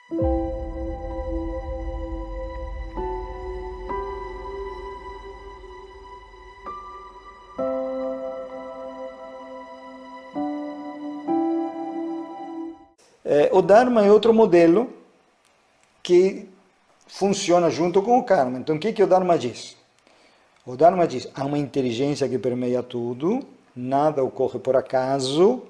O Dharma é outro modelo que funciona junto com o Karma. Então, o que o Dharma diz? O Dharma diz, há uma inteligência que permeia tudo, nada ocorre por acaso,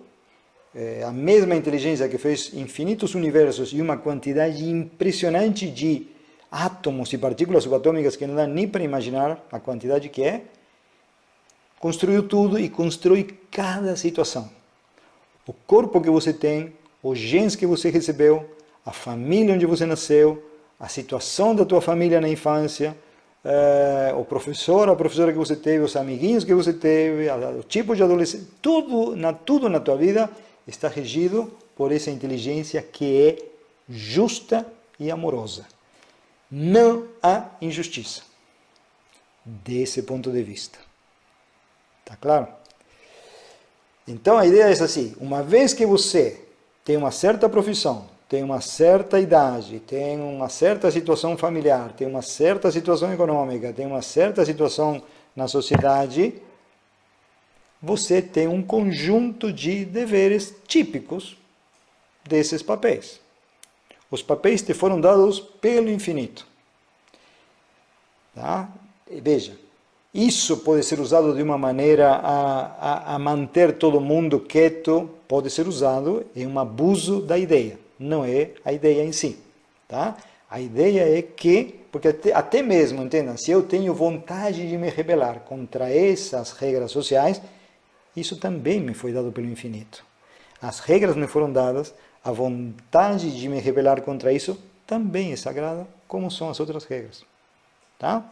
a mesma inteligência que fez infinitos universos e uma quantidade impressionante de átomos e partículas subatômicas que não dá nem para imaginar a quantidade que é, construiu tudo e constrói cada situação. O corpo que você tem, os genes que você recebeu, a família onde você nasceu, a situação da tua família na infância, o professor, a professora que você teve, os amiguinhos que você teve, o tipo de adolescente, tudo na tua vida está regido por essa inteligência que é justa e amorosa. Não há injustiça, desse ponto de vista. Tá claro? Então a ideia é assim, uma vez que você tem uma certa profissão, tem uma certa idade, tem uma certa situação familiar, tem uma certa situação econômica, tem uma certa situação na sociedade, você tem um conjunto de deveres típicos desses papéis. Os papéis te foram dados pelo infinito. Tá? E veja, isso pode ser usado de uma maneira a manter todo mundo quieto, pode ser usado em um abuso da ideia. Não é a ideia em si. Tá? A ideia é que, porque até mesmo, entenda, se eu tenho vontade de me rebelar contra essas regras sociais, isso também me foi dado pelo infinito. As regras me foram dadas, a vontade de me rebelar contra isso também é sagrada, como são as outras regras. Tá?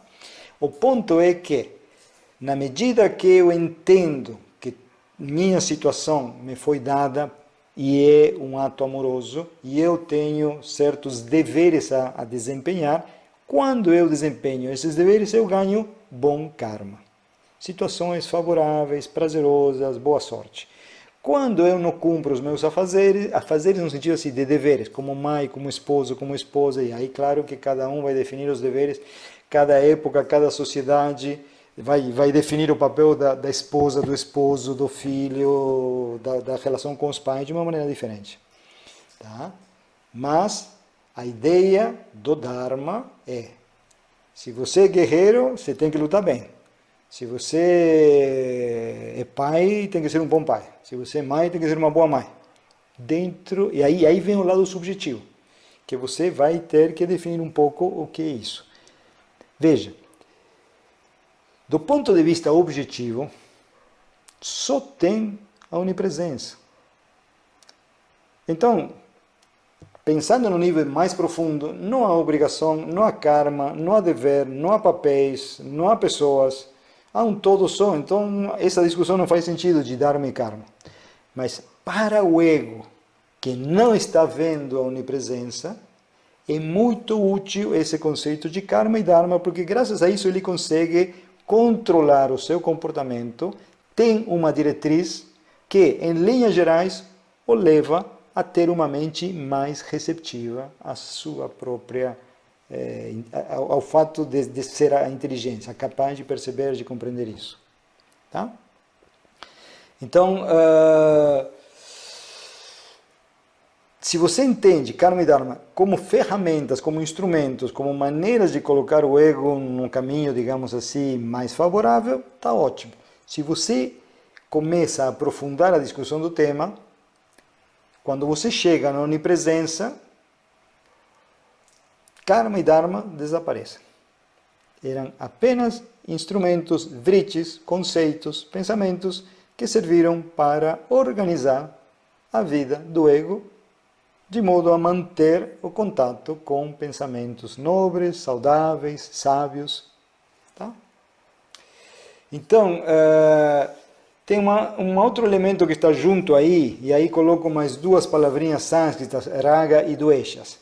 O ponto é que, na medida que eu entendo que minha situação me foi dada e é um ato amoroso, e eu tenho certos deveres a desempenhar, quando eu desempenho esses deveres, eu ganho bom karma. Situações favoráveis, prazerosas, boa sorte. Quando eu não cumpro os meus afazeres no sentido assim, de deveres, como mãe, como esposo, como esposa, e aí claro que cada um vai definir os deveres, cada época, cada sociedade vai definir o papel da esposa, do esposo, do filho, da relação com os pais de uma maneira diferente. Tá? Mas a ideia do Dharma é, se você é guerreiro, você tem que lutar bem. Se você é pai, tem que ser um bom pai. Se você é mãe, tem que ser uma boa mãe. E aí vem o lado subjetivo, que você vai ter que definir um pouco o que é isso. Veja, do ponto de vista objetivo, só tem a onipresença. Então, pensando no nível mais profundo, não há obrigação, não há karma, não há dever, não há papéis, não há pessoas, há um todo só. Então, essa discussão não faz sentido de dharma e karma. Mas para o ego, que não está vendo a onipresença, é muito útil esse conceito de karma e dharma, porque graças a isso ele consegue controlar o seu comportamento, tem uma diretriz que, em linhas gerais, o leva a ter uma mente mais receptiva à sua própria, ao fato de ser a inteligência, capaz de perceber, de compreender isso. Tá? Então, se você entende karma e dharma como ferramentas, como instrumentos, como maneiras de colocar o ego num caminho, digamos assim, mais favorável, está ótimo. Se você começa a aprofundar a discussão do tema, quando você chega na onipresença, karma e dharma desaparecem. Eram apenas instrumentos, vritis, conceitos, pensamentos que serviram para organizar a vida do ego de modo a manter o contato com pensamentos nobres, saudáveis, sábios. Tá? Então, tem um outro elemento que está junto aí, e aí coloco mais duas palavrinhas sânscritas, raga e dveshas.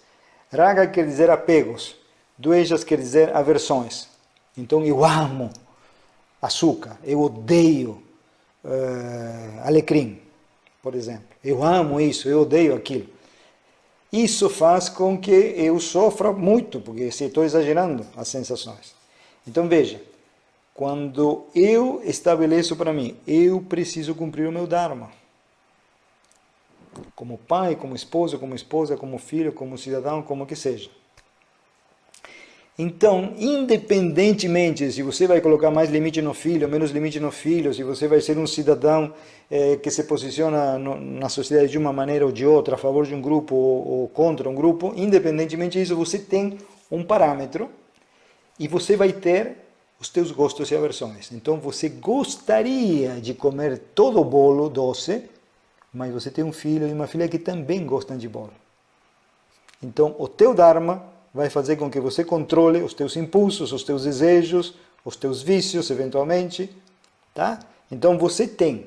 Raga quer dizer apegos, dveshas quer dizer aversões. Então, eu amo açúcar, eu odeio alecrim, por exemplo. Eu amo isso, eu odeio aquilo. Isso faz com que eu sofra muito, porque se estou exagerando as sensações. Então veja, quando eu estabeleço para mim, eu preciso cumprir o meu Dharma. Como pai, como esposa, como filho, como cidadão, como que seja. Então, independentemente se você vai colocar mais limite no filho, menos limite no filho, se você vai ser um cidadão que se posiciona na sociedade de uma maneira ou de outra, a favor de um grupo ou contra um grupo, independentemente disso, você tem um parâmetro e você vai ter os teus gostos e aversões. Então, você gostaria de comer todo o bolo doce, mas você tem um filho e uma filha que também gostam de bolo. Então, o teu Dharma vai fazer com que você controle os teus impulsos, os teus desejos, os teus vícios, eventualmente. Tá? Então, você tem,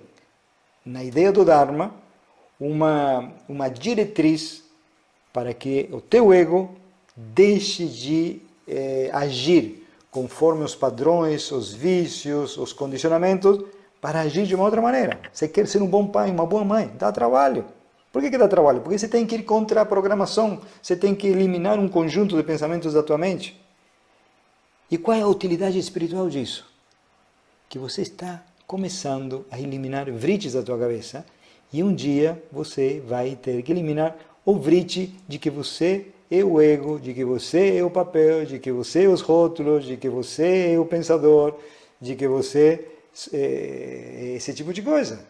na ideia do Dharma, uma diretriz para que o teu ego deixe de agir conforme os padrões, os vícios, os condicionamentos, para agir de uma outra maneira. Você quer ser um bom pai, uma boa mãe, dá trabalho. Por que dá trabalho? Porque você tem que ir contra a programação, você tem que eliminar um conjunto de pensamentos da tua mente. E qual é a utilidade espiritual disso? Que você está começando a eliminar vrites da tua cabeça e um dia você vai ter que eliminar o vrite de que você é o ego, de que você é o papel, de que você é os rótulos, de que você é o pensador, de que você é esse tipo de coisa.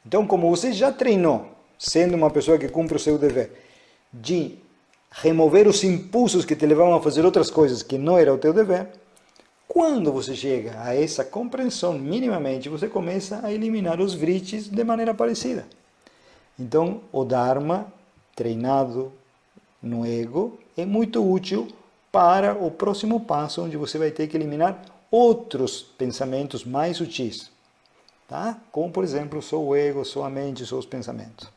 Então, como você já treinou, sendo uma pessoa que cumpre o seu dever, de remover os impulsos que te levavam a fazer outras coisas que não era o teu dever, quando você chega a essa compreensão minimamente, você começa a eliminar os vrites de maneira parecida. Então, o Dharma, treinado no ego, é muito útil para o próximo passo, onde você vai ter que eliminar outros pensamentos mais sutis. Tá? Como, por exemplo, sou o ego, sou a mente, sou os pensamentos.